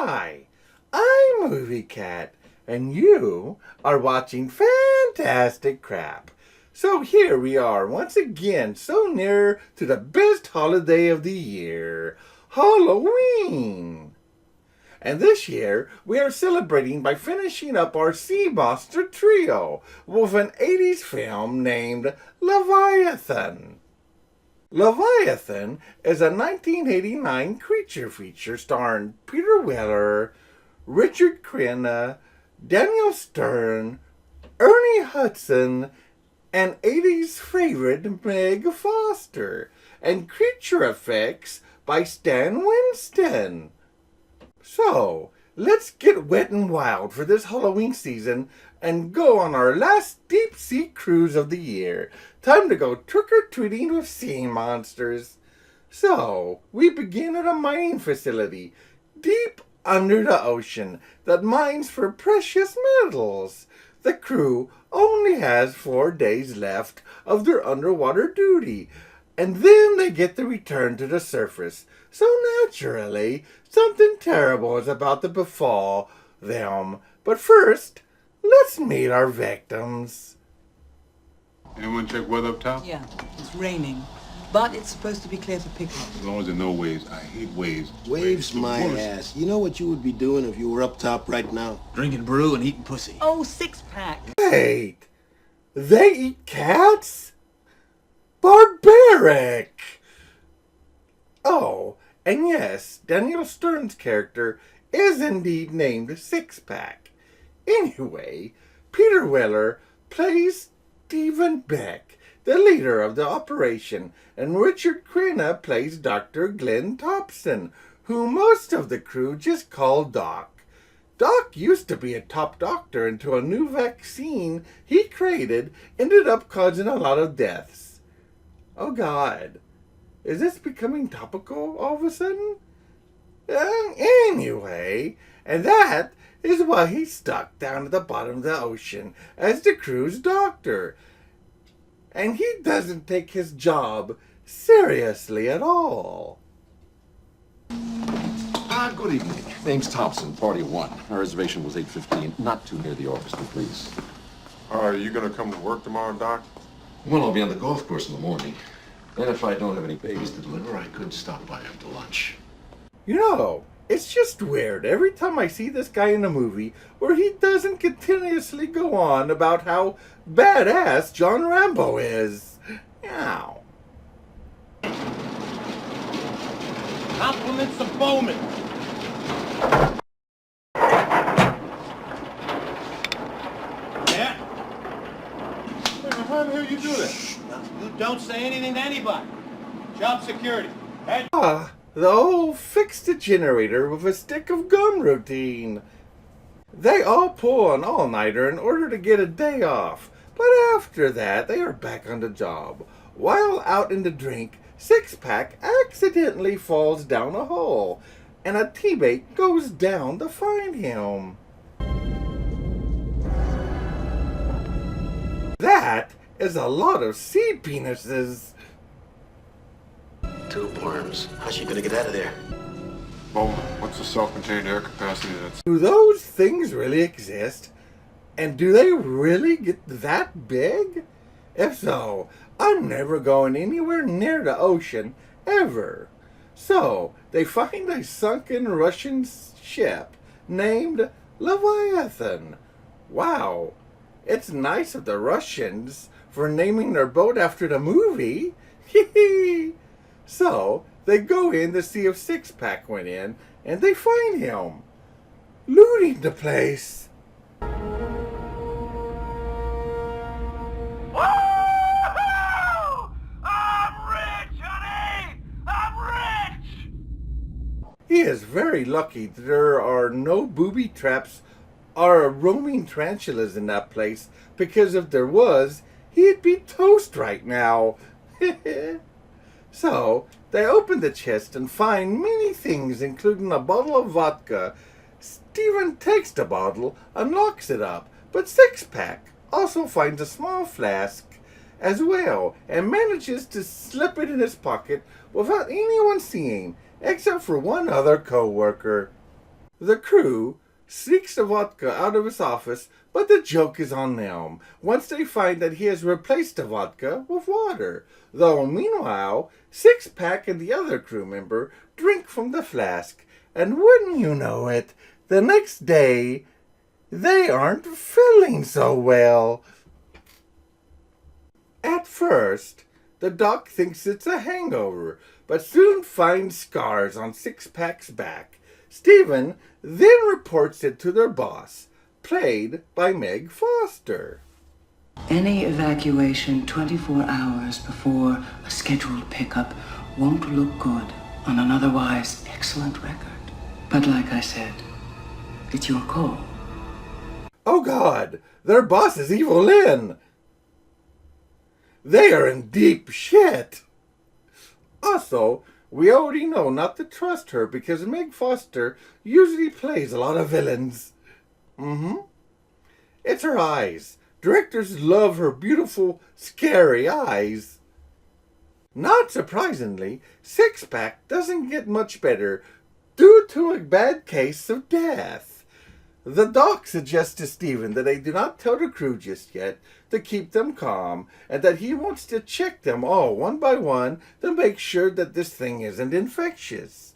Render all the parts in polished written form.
Hi, I'm Movie Cat, and you are watching Fantastic Crap. So here we are once again, so near to the best holiday of the year, Halloween. And this year, we are celebrating by finishing up our Sea Monster trio with an 80s film named Leviathan. Leviathan is a 1989 creature feature starring Peter Weller, Richard Crenna, Daniel Stern, Ernie Hudson, and 80s favorite Meg Foster, and creature effects by Stan Winston. So, let's get wet and wild for this Halloween season and go on our last deep sea cruise of the year. Time to go trick-or-treating with sea monsters. So, we begin at a mining facility deep under the ocean that mines for precious metals. The crew only has 4 days left of their underwater duty, and then they get to return to the surface. So naturally, something terrible is about to befall them. But first, let's meet our victims. Anyone check weather up top? Yeah, it's raining. But it's supposed to be clear for pickup. As long as there are no waves. I hate waves. Waves my worst. ass. You know what you would be doing if you were up top right now? Drinking brew and eating pussy. Oh, 6-pack. Wait, they eat cats? Barbaric! Oh, and yes, Daniel Stern's character is indeed named Sixpack. Anyway, Peter Weller plays Stephen Beck, the leader of the operation, and Richard Crenna plays Dr. Glenn Thompson, who most of the crew just call Doc. Doc used to be a top doctor until a new vaccine he created ended up causing a lot of deaths. Oh God, is this becoming topical all of a sudden? Anyway, and that is why he's stuck down at the bottom of the ocean as the crew's doctor. And he doesn't take his job seriously at all. Good evening. Name's Thompson, party 1. Our reservation was 8:15, not too near the orchestra, please. Are you gonna come to work tomorrow, Doc? Well, I'll be on the golf course in the morning. And if I don't have any babies to deliver, I could stop by after lunch. You know, it's just weird every time I see this guy in a movie where he doesn't continuously go on about how badass John Rambo is. Ow. Compliments of Bowman. Yeah? How the hell you do that? You don't say anything to anybody. Job security. Hey. The old fix the generator with a stick of gum routine. They all pull an all-nighter in order to get a day off, but after that they are back on the job. While out in the drink, Sixpack accidentally falls down a hole, and a teammate goes down to find him. That is a lot of sea penises. Tube worms. How's she gonna get out of there? Bowman, what's the self-contained air capacity that's... Do those things really exist? And do they really get that big? If so, I'm never going anywhere near the ocean, ever. So, they find a sunken Russian ship named Leviathan. Wow, it's nice of the Russians for naming their boat after the movie. Hee. So, they go in to see if Sixpack went in, and they find him looting the place. Woo-hoo! I'm rich, honey! is very lucky that there are no booby traps or roaming tarantulas in that place, because if there was, he'd be toast right now. So, they open the chest and find many things, including a bottle of vodka. Stephen takes the bottle and locks it up, but Six-Pack also finds a small flask as well and manages to slip it in his pocket without anyone seeing, except for one other co-worker. The crew sneaks the vodka out of his office, but the joke is on them once they find that he has replaced the vodka with water. Though meanwhile, Six-Pack and the other crew member drink from the flask, and wouldn't you know it, the next day they aren't feeling so well. At first, the doc thinks it's a hangover, but soon finds scars on Six-Pack's back. Stephen then reports it to their boss, played by Meg Foster. Any evacuation 24 hours before a scheduled pickup won't look good on an otherwise excellent record. But like I said, it's your call. Oh God, their boss is Evil Lynn. They are in deep shit. Also, we already know not to trust her because Meg Foster usually plays a lot of villains. It's her eyes. Directors love her beautiful, scary eyes. Not surprisingly, Six-Pack doesn't get much better due to a bad case of death. The doc suggests to Stephen that they do not tell the crew just yet to keep them calm, and that he wants to check them all one by one to make sure that this thing isn't infectious.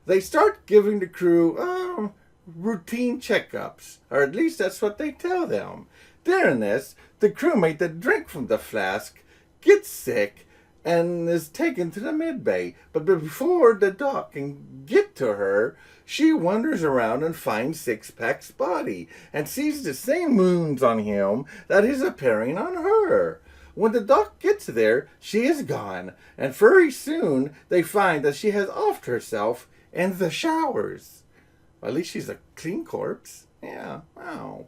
They start giving the crew routine checkups, or at least that's what they tell them. During this, the crewmate that drank from the flask gets sick and is taken to the medbay. But before the doc can get to her, she wanders around and finds Six-Pack's body and sees the same wounds on him that is appearing on her. When the doc gets there, she is gone, and very soon they find that she has offed herself in the showers. At least she's a clean corpse. Yeah, wow.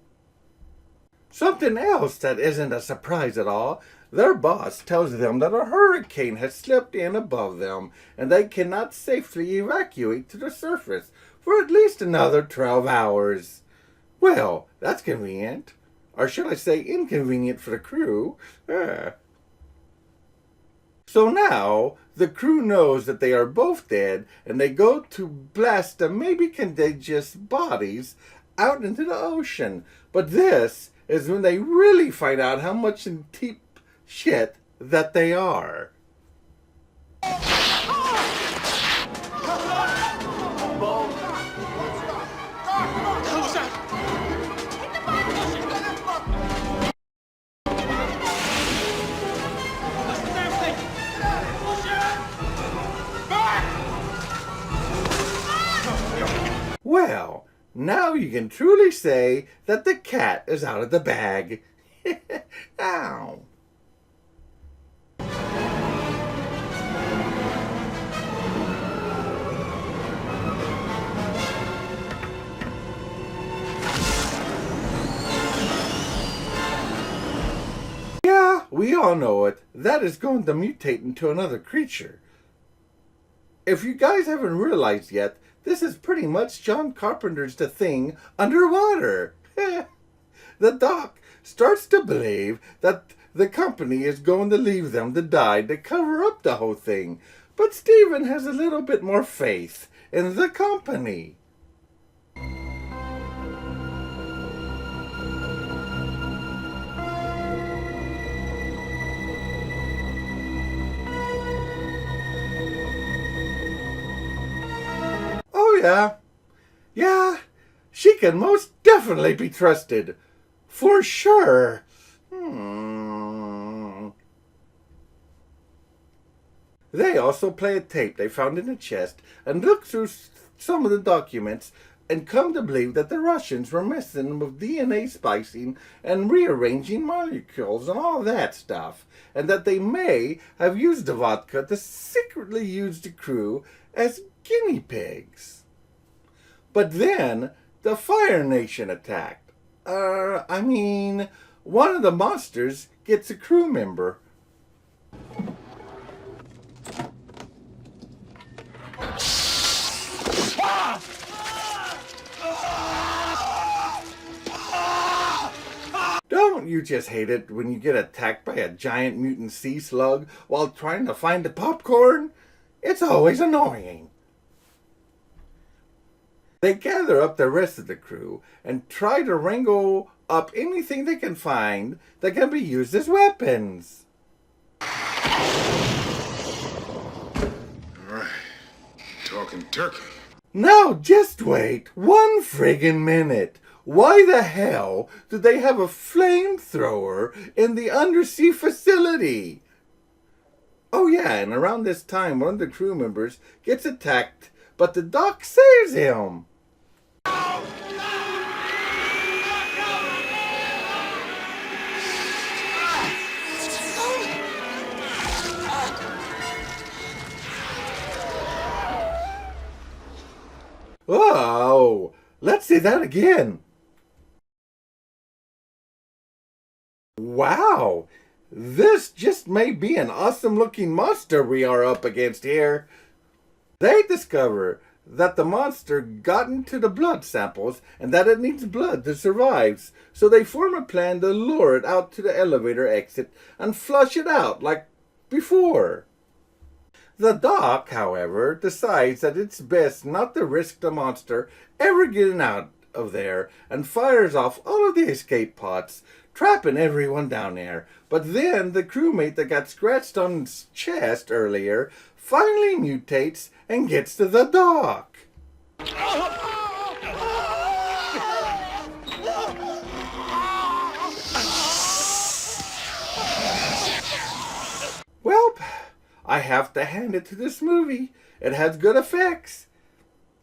Something else that isn't a surprise at all, their boss tells them that a hurricane has slipped in above them and they cannot safely evacuate to the surface for at least another 12 hours. Well, that's convenient. Or should I say inconvenient for the crew. So now, the crew knows that they are both dead, and they go to blast the maybe contagious bodies out into the ocean. But this is when they really find out how much in deep shit that they are. Well, now you can truly say that the cat is out of the bag. Ow. Yeah, we all know it. That is going to mutate into another creature. If you guys haven't realized yet, this is pretty much John Carpenter's The Thing underwater. The doc starts to believe that the company is going to leave them to die to cover up the whole thing. But Stephen has a little bit more faith in the company. Oh, yeah, she can most definitely be trusted. For sure. They also play a tape they found in a chest and look through some of the documents and come to believe that the Russians were messing with DNA splicing and rearranging molecules and all that stuff, and that they may have used the vodka to secretly use the crew as guinea pigs. But then the Fire Nation attacked. One of the monsters gets a crew member. Don't you just hate it when you get attacked by a giant mutant sea slug while trying to find the popcorn? It's always annoying. They gather up the rest of the crew and try to wrangle up anything they can find that can be used as weapons. All right. Talking turkey. Now just wait one friggin' minute. Why the hell do they have a flamethrower in the undersea facility? Oh yeah, and around this time one of the crew members gets attacked, but the doc saves him. Whoa! Let's see that again. Wow! This just may be an awesome-looking monster we are up against here. They discover that the monster got into the blood samples and that it needs blood to survive, so they form a plan to lure it out to the elevator exit and flush it out like before. The doc, however, decides that it's best not to risk the monster ever getting out of there and fires off all of the escape pods, trapping everyone down there. But then the crewmate that got scratched on his chest earlier finally mutates and gets to the dock. Well, I have to hand it to this movie. It has good effects.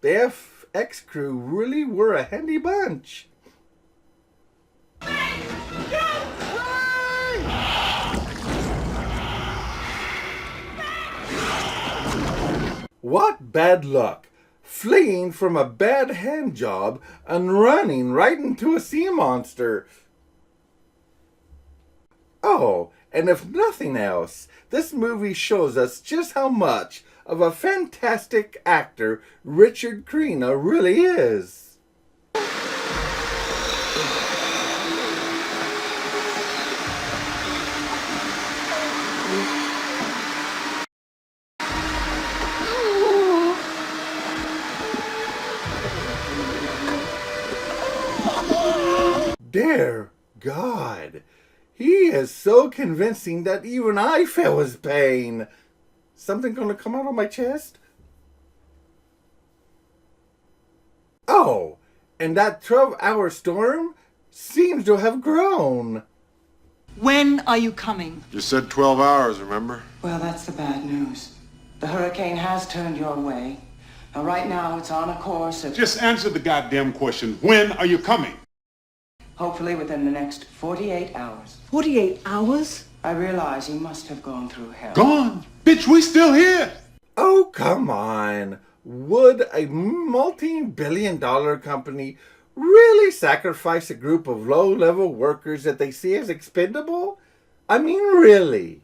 The FX crew really were a handy bunch. What bad luck, fleeing from a bad hand job and running right into a sea monster. Oh, and if nothing else, this movie shows us just how much of a fantastic actor Richard Crenna really is. Dear God, he is so convincing that even I feel his pain. Something gonna come out of my chest? Oh, and that 12-hour storm seems to have grown. When are you coming? You said 12 hours, remember? Well, that's the bad news. The hurricane has turned your way. Now, right now, it's on a course of... Just answer the goddamn question. When are you coming? Hopefully within the next 48 hours. 48 hours? I realize you must have gone through hell. Gone? Bitch, we still here. Oh, come on. Would a multi-billion-dollar company really sacrifice a group of low-level workers that they see as expendable? I mean, really?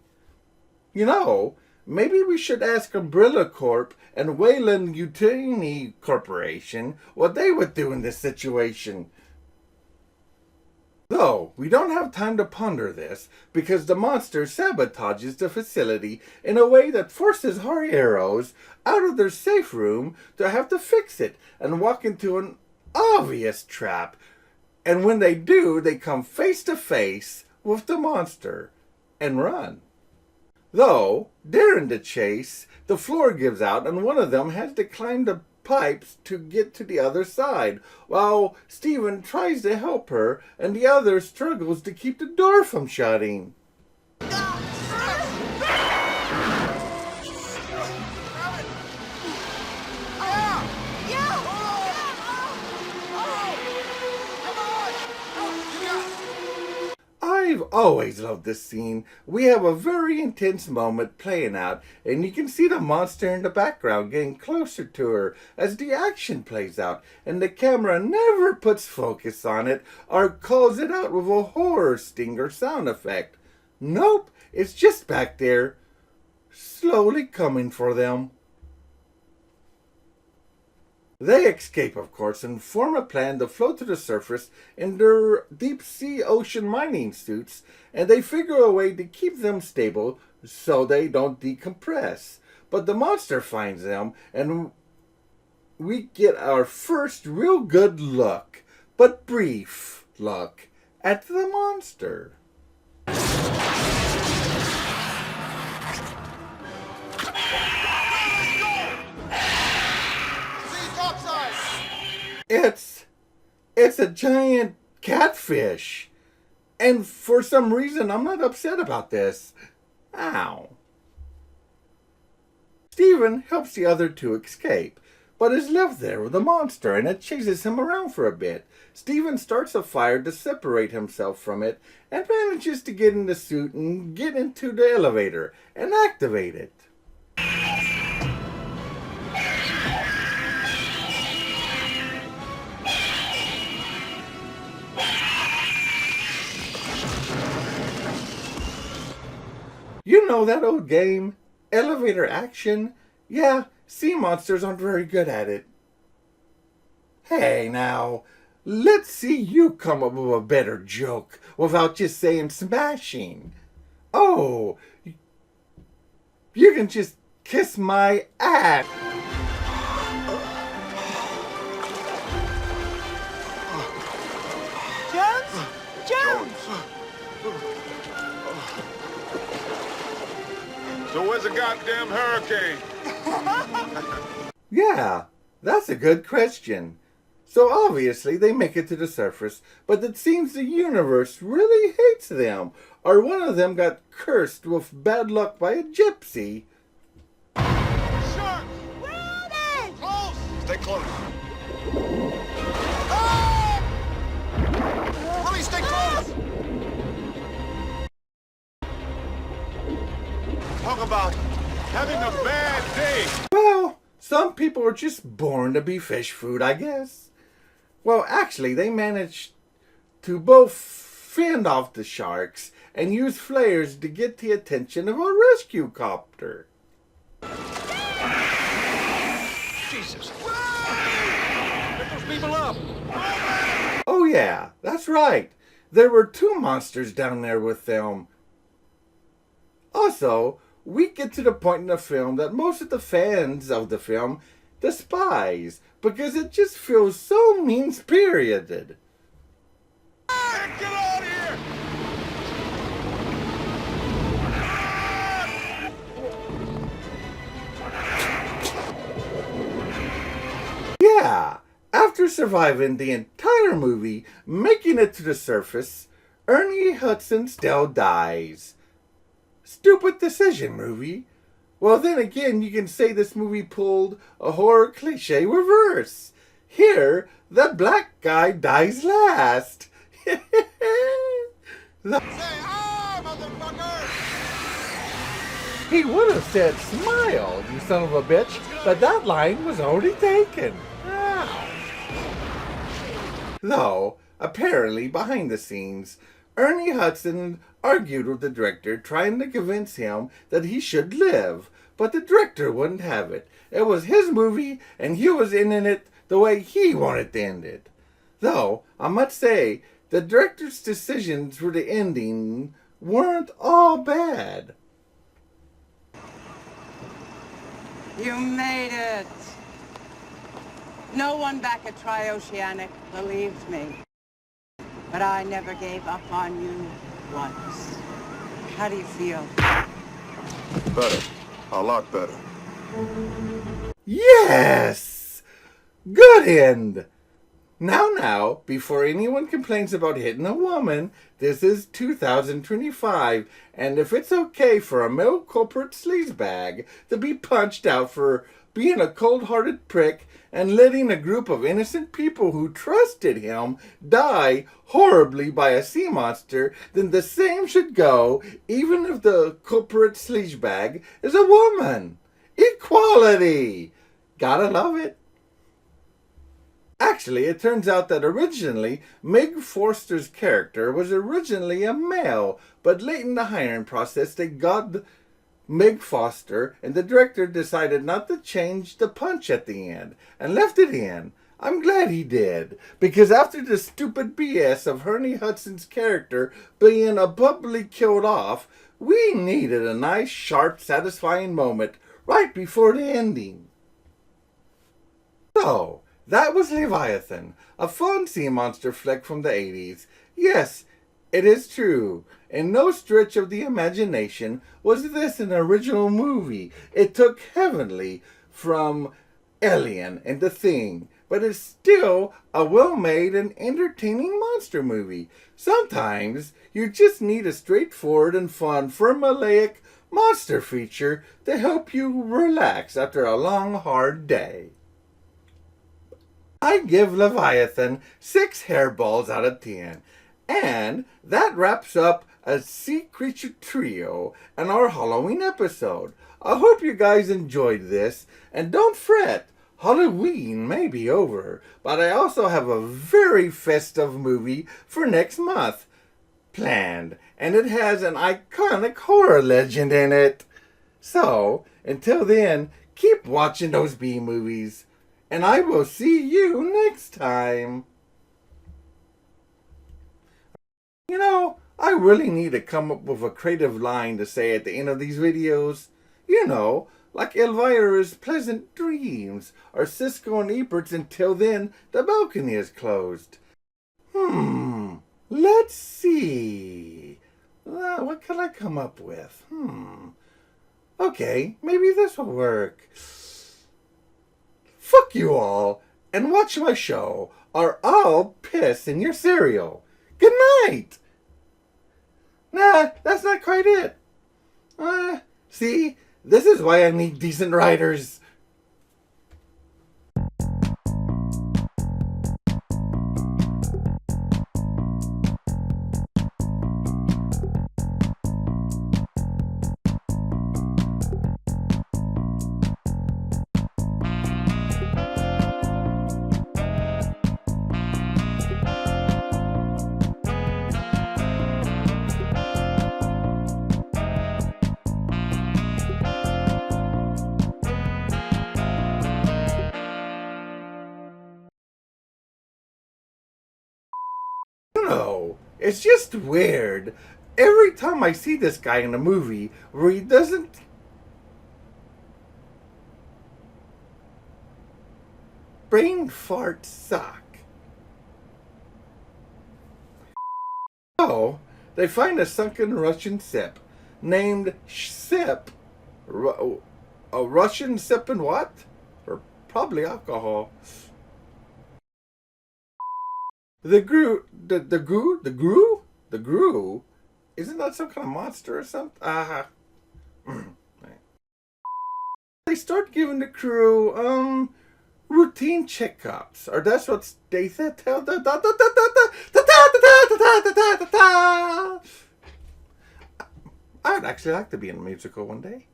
You know, maybe we should ask Umbrella Corp and Wayland Utini Corporation what they would do in this situation. Though, we don't have time to ponder this, because the monster sabotages the facility in a way that forces our heroes out of their safe room to have to fix it and walk into an obvious trap. And when they do, they come face to face with the monster and run. Though, during the chase, the floor gives out and one of them has to climb the pipes to get to the other side, while Steven tries to help her and the other struggles to keep the door from shutting. I've always love this scene. We have a very intense moment playing out, and you can see the monster in the background getting closer to her as the action plays out, and the camera never puts focus on it or calls it out with a horror stinger sound effect. Nope, it's just back there, slowly coming for them. They escape, of course, and form a plan to float to the surface in their deep-sea ocean mining suits, and they figure a way to keep them stable so they don't decompress. But the monster finds them, and we get our first real good look, but brief look, at the monster. It's a giant catfish. And for some reason, I'm not upset about this. Ow. Steven helps the other two escape, but is left there with the monster, and it chases him around for a bit. Steven starts a fire to separate himself from it, and manages to get in the suit and get into the elevator and activate it. You know that old game? Elevator action? Yeah, sea monsters aren't very good at it. Hey now, let's see you come up with a better joke without just saying smashing. Oh, you can just kiss my ass. Jones? So where's the goddamn hurricane? Yeah, that's a good question. So obviously they make it to the surface, but it seems the universe really hates them, or one of them got cursed with bad luck by a gypsy. Shark! Where are they? Close! Stay close. Willie, stay close! Talk about having a bad day. Well, some people are just born to be fish food, I guess. Well, actually, they managed to both fend off the sharks and use flares to get the attention of a rescue copter. Jesus. Get those people up. Oh yeah, that's right. There were two monsters down there with them. Also, we get to the point in the film that most of the fans of the film despise because it just feels so mean-spirited. Get out of here! Yeah, after surviving the entire movie, making it to the surface, Ernie Hudson still dies. Stupid decision, movie. Well, then again, you can say this movie pulled a horror cliche reverse. Here, the black guy dies last. Say hi, motherfucker! He would have said smile, you son of a bitch, but that line was already taken. Ow. Though, apparently, behind the scenes, Ernie Hudson argued with the director, trying to convince him that he should live, but the director wouldn't have it. It was his movie, and he was ending it the way he wanted to end it. Though, I must say, the director's decisions for the ending weren't all bad. You made it. No one back at Trioceanic believed me. But I never gave up on you once. How do you feel? Better. A lot better. Yes! Good end! Now, before anyone complains about hitting a woman, this is 2025, and if it's okay for a male culprit sleazebag to be punched out for being a cold-hearted prick and letting a group of innocent people who trusted him die horribly by a sea monster, then the same should go even if the culprit sleazebag is a woman. Equality! Gotta love it. Actually, it turns out that originally, Meg Forster's character was originally a male, but late in the hiring process, they got Meg Foster, and the director decided not to change the punch at the end, and left it in. I'm glad he did, because after the stupid BS of Ernie Hudson's character being abruptly killed off, we needed a nice, sharp, satisfying moment right before the ending. So, that was Leviathan, a fun sea monster flick from the 80s. Yes, it is true. In no stretch of the imagination was this an original movie. It took heavily from Alien and The Thing, but it's still a well-made and entertaining monster movie. Sometimes you just need a straightforward and fun formulaic monster feature to help you relax after a long, hard day. I give Leviathan 6 hairballs out of 10. And that wraps up a Sea Creature Trio and our Halloween episode. I hope you guys enjoyed this. And don't fret, Halloween may be over. But I also have a very festive movie for next month planned. And it has an iconic horror legend in it. So, until then, keep watching those B-movies. And I will see you next time. You know, I really need to come up with a creative line to say at the end of these videos. You know, like Elvira's pleasant dreams, or Cisco and Ebert's until then the balcony is closed. Let's see. What can I come up with? Okay, maybe this will work. Fuck you all, and watch my show, or I'll piss in your cereal. Good night! Nah, that's not quite it. See, this is why I need decent writers. No, it's just weird. Every time I see this guy in a movie where he doesn't... Brain farts suck. So, they find a sunken Russian sip named Sip. A Russian sip and what? Or probably alcohol. The Gru, isn't that some kind of monster or something? They start giving the crew, routine checkups, or that's what they said. I'd actually like to be in a musical one day.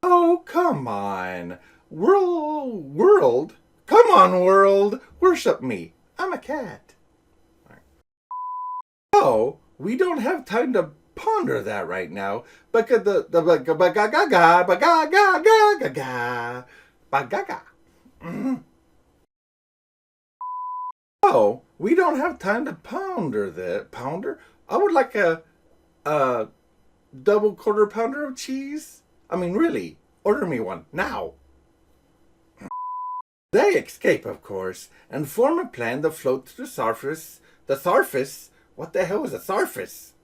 Oh, come on. World. Come on, world. Worship me. I'm a cat. Oh, we don't have time to ponder that right now. Because Oh, we don't have time to ponder that. Pounder? I would like a double quarter pounder of cheese. I mean, really, order me one now. They escape, of course, and form a plan to float to the surface. The surface? What the hell is a surface?